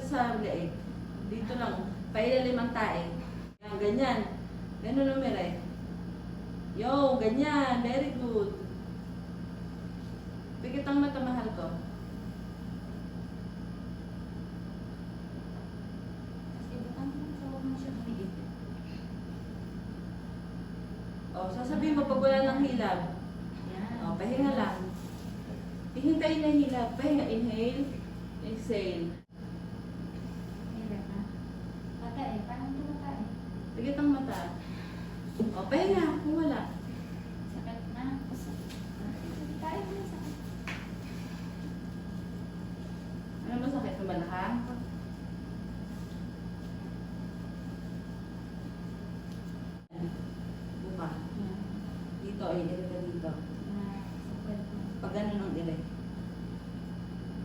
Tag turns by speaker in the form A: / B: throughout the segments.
A: sa leeg. Dito lang. Pailalim ang tae. Yan, ganyan. Ganun ang mere. Yo, ganyan. Very good. Pikit ang mata, mahal ko. O, sasabihin mo pag wala ng hilab. O, pahinga lang. Hihintayin na hilab. Pahinga. Inhale. Exhale. Pikit ang mata. O, pahinga. Kung wala.
B: Sakit na. Tayo mo sakit.
A: Ano masakit? Ang balakang? Buka. Dito ay ilagay ka dito. Pag ganun ang ilagay.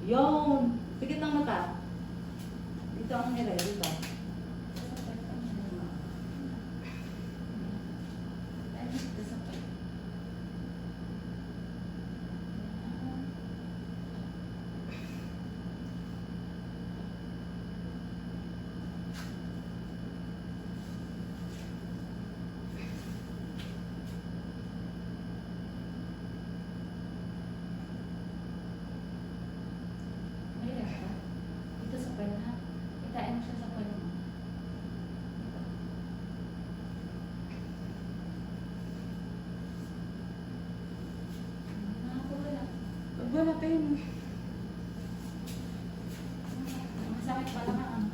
A: Yun! Pikit ang mata. Dito ang ilagay. Dito.
B: Ito sa pwede ha. Itain mo siya sa pwede mo. Wala.
A: Pag wala pain.
B: Masakit pala ka ang.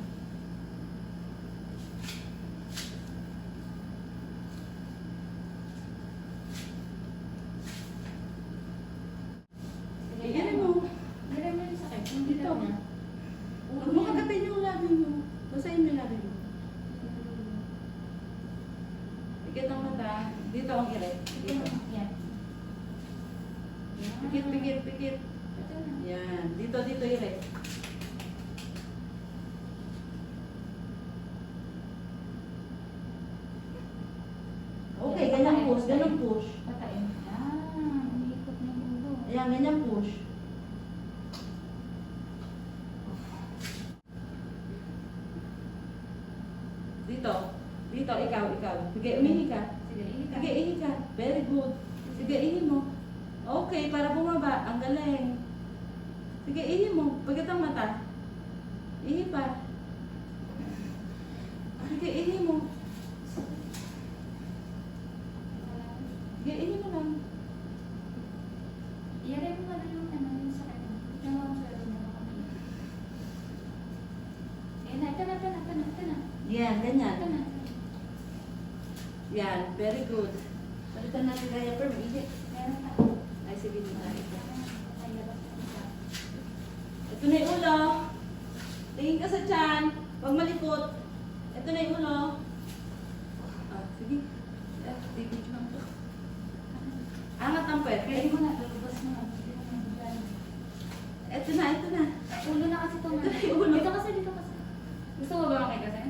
A: Iyan mo.
B: Hindi mo yung sakit. Hindi
A: Dito.
B: daw niya.
A: Huwag mo kagatin yung labi mo. Basahin mo yung labi mo. Pikit ang mata. Dito ang ilagay. Dito.
B: Yan.
A: Pikit, pikit, pikit.
B: Ito na.
A: Yan. Dito, dito ilagay. Okay, ganyan push. Ganyan push.
B: Patain. Yan. Umiikot ng ulo.
A: Ayan, ganyan push. Dito. Dito, ikaw, ikaw. Sige, umihi ka.
B: Sige, ihi ka.
A: Sige, ihi ka. Very good. Sige, ihi mo. Okay, para bumaba. Ang galing. Sige, ihi mo. Pagkat ang mata. Ihi pa. Sige, ihi mo. Sige, ihi mo lang.
B: Iyaray mo pala yung ano, yung sakit mo. Tignan mo ang sweldo mo kami. Ayan na, ito na, ito na, ito na, ito na.
A: Yan, ganyan.
B: Ito na.
A: Yan, very good. Palitan natin kaya per ihi.
B: Meron ka.
A: Ay, sige, dito.
B: Ay, labas na isa.
A: Ito na yung ulo. Tingin ka sa tiyan. Huwag malikot. Ito na yung ulo. Ah, sige. Tigil mo ito. Angat ang pwede.
B: Pwede mo na, lalabas mo na. Hindi mo na bigyan.
A: Ito na, ito na.
B: Ulo na kasi ito.
A: Ito na yung ulo.
B: Dito kasi, dito kasi. Gusto mo ba makikasi?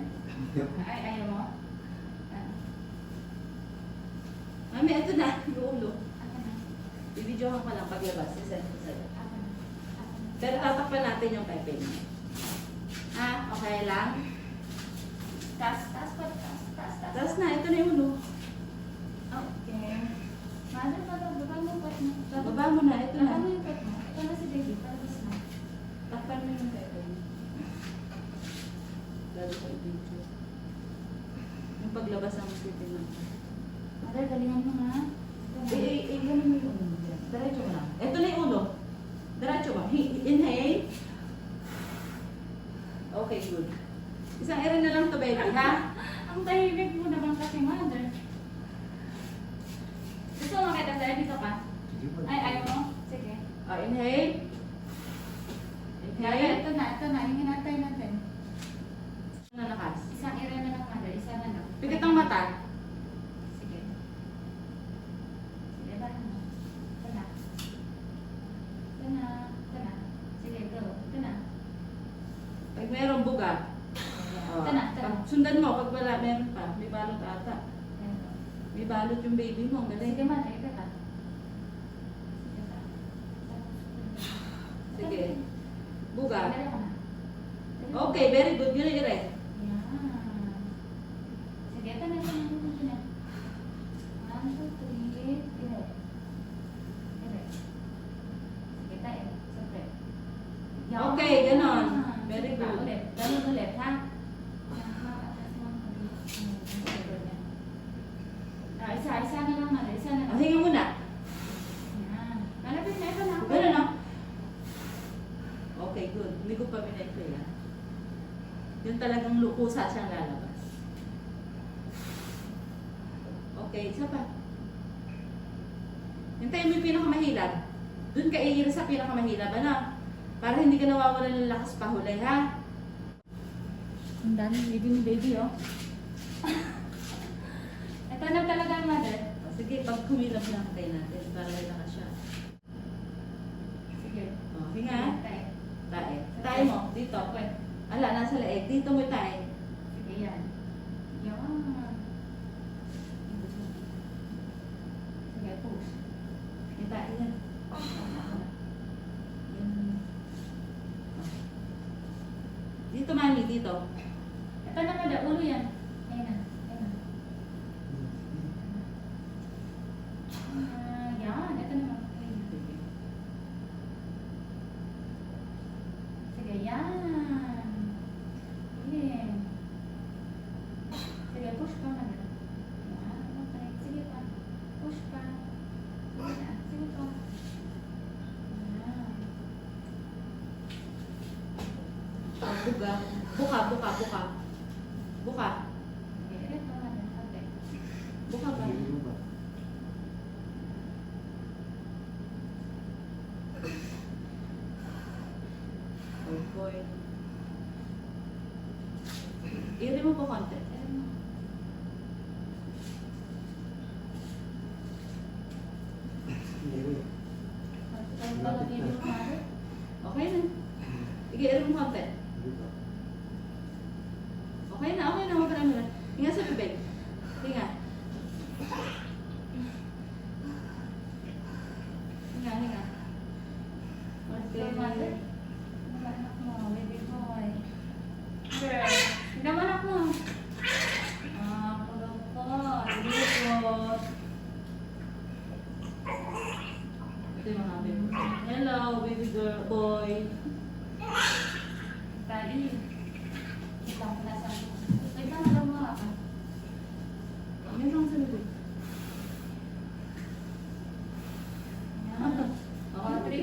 B: Ay, ayaw mo? Ah,
A: Mami, ito na. Yung ulo.
B: ako na.
A: Bibidyohan ko lang paglabas. Isa, isa.
B: Ako na. Ako na.
A: Pero tatakpan natin yung piping. Ha? Okay lang?
B: Taas, taas pa, taas, taas, taas.
A: Tapos na, ito na yung ulo.
B: Okay. Mother, mother, baba mo yung pot mo.
A: Baba mo na, ito
B: Baba
A: na.
B: mo yung pot mo. Ito na si baby, palabas na.
A: Takpan mo yung piping. Lalo ko yung video. Yung paglabas ang piping natin.
B: Mother, galingan mo ha. Ito na.
A: Ganun mo yung ulo. Diretso mo lang. Ito na yung ulo. Diretso mo. Inhale. Okay, good. Isang ere na lang to, baby, ha?
B: Ang tahimik mo naman kasi, mother. Gusto mo makita sa'yo? Dito ka? Ay, ayaw mo? Sige.
A: Inhale.
B: Kaya
A: Inhale.
B: ito na, ito na. Yung hinatay natin.
A: Nalakas.
B: Isang area na lang, mother. Isa na lang.
A: Pikit ang mata.
B: Sige. Sige, ba? Ito na. Ito na. Ito na. Sige, go. Ito na.
A: Pag mayroong buga.
B: Ito na, ito na.
A: Sundan mo pag wala, meron pa. May balot ata.
B: Ayan.
A: May balot yung baby mo. Ang galing.
B: Sige, mother. Ito ka. Sige ka.
A: Sige. Buga.
B: Dali ka na. Dali
A: Okay, very good. Dire-dire.
B: Yan. Sige, ito na. Ito na. 1, 2, 3. Dire. Dire. Sige tayo. Siyempre. Yan.
A: Okay, ganon. Very
B: Sige pa,
A: good.
B: ulit. Ganun ulit, ha? Yan, mataas mo ang ganyan. Isa na lang mali. Isa na lang.
A: Hinga muna.
B: Yan. Malapit na ito na.
A: Ganun, no? Okay, good. Hindi ko pa minay-play, ha? Yun talagang lukusa siyang lalabas. Okay, isa pa. Hintayin mo yung pinakamahilab. Doon ka iira sa pinakamahilab, ano? Para hindi ka nawawalan ng lakas pahuli, ha?
B: Ang daming baby ni baby, oh. Ito na talagang mother.
A: O, sige, pag kumilap lang tayo natin para malakas siya.
B: Sige.
A: O, hinga.
B: Tayo.
A: Tae. Tae mo, dito. Ala, nasa leeg. Dito mo tae.
B: Sige, yan. Yan. Sige, push.
A: Yung tae yan. Yan. Dito, mami, dito.
B: Ito na mother, ulo yan. Ayan na. Ayan na. Yan. Ito naman. Ayan na. Sige, yan. Sige. Sige, push pa mother. Yan. Okay. Sige pa. Push pa. Yan. Sige pa. Yan.
A: Buka. Buka, buka, buka. Buka.
B: Sige, ulit pa mother. Okay.
A: Buka ba? Oh boy. I-remove mo konti.
B: Ayan mo. Ang palagay mo, mother.
A: Okay na. Sige, i-remove mo konti. Okay na, okay na. Maparami na. Hinga sa bibig. Hinga. Hinga, hinga.
B: Okay, mother. Ano ba anak mo, baby boy? Girl, hindi mo anak mo. Kulong ko.
A: Likod. Ito yung mga baby. Hello, baby girl, boy.
B: Daddy. Ito ang nasa. Wait lang, alam mo ako.
A: Meron sa bibig.
B: Yan. Oh, 3.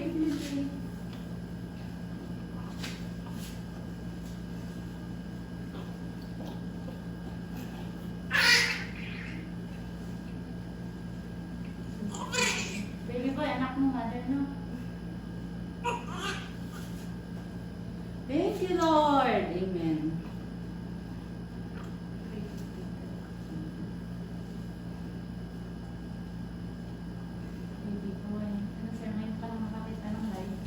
B: Baby boy, anak mo, mother, no?
A: Thank you, Lord. Amen.
B: Baby boy. Ano, sir, ngayon pa lang makakita ng live.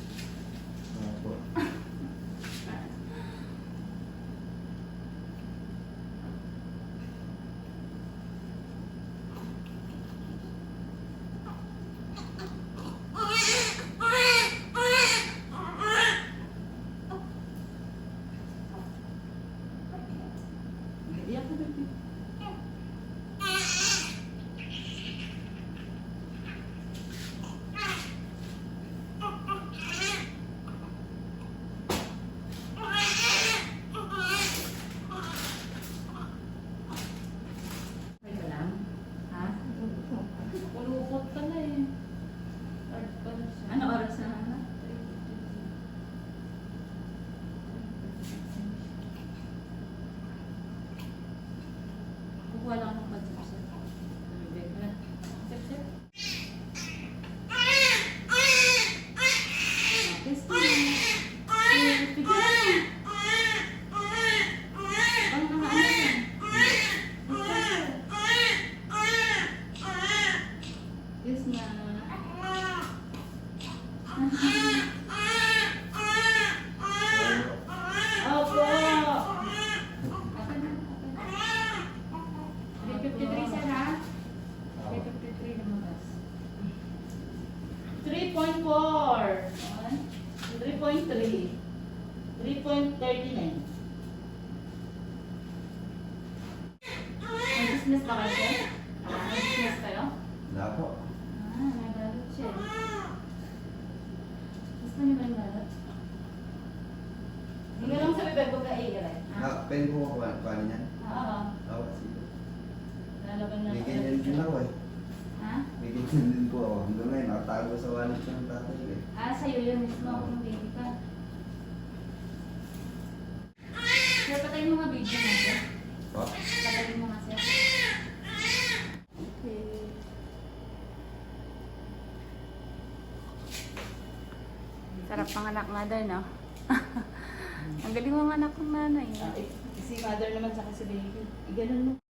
A: Iyak ko, baby. Okay ka lang? Ha?
B: Ulukot ka na eh.
A: Ano oras na, anak?
B: business ba kayo, sir? May business kayo?
C: Wala po.
B: May balot siya. Gusto niyo ba yung balot? Hindi ka lang sa bibig ko ka-i-iray.
C: Pwede po ako paano niyan?
B: Oo.
C: Oo, sige.
B: Lalaban na
C: May ganyan din ako eh.
B: Ha?
C: May ganyan din po ako. Hanggang ngayon, nakatago sa wallet ko ng tatay ko eh.
B: Sa'yo yun mismo kung baby ka. Sir, patayin mo nga video mo, sir.
C: Po?
B: Patayin mo nga, sir.
A: Okay.
B: Sarap pang anak mother, no? Ang galing mo anak ng nanay.
A: Si mother naman sa si baby. Ganun mo.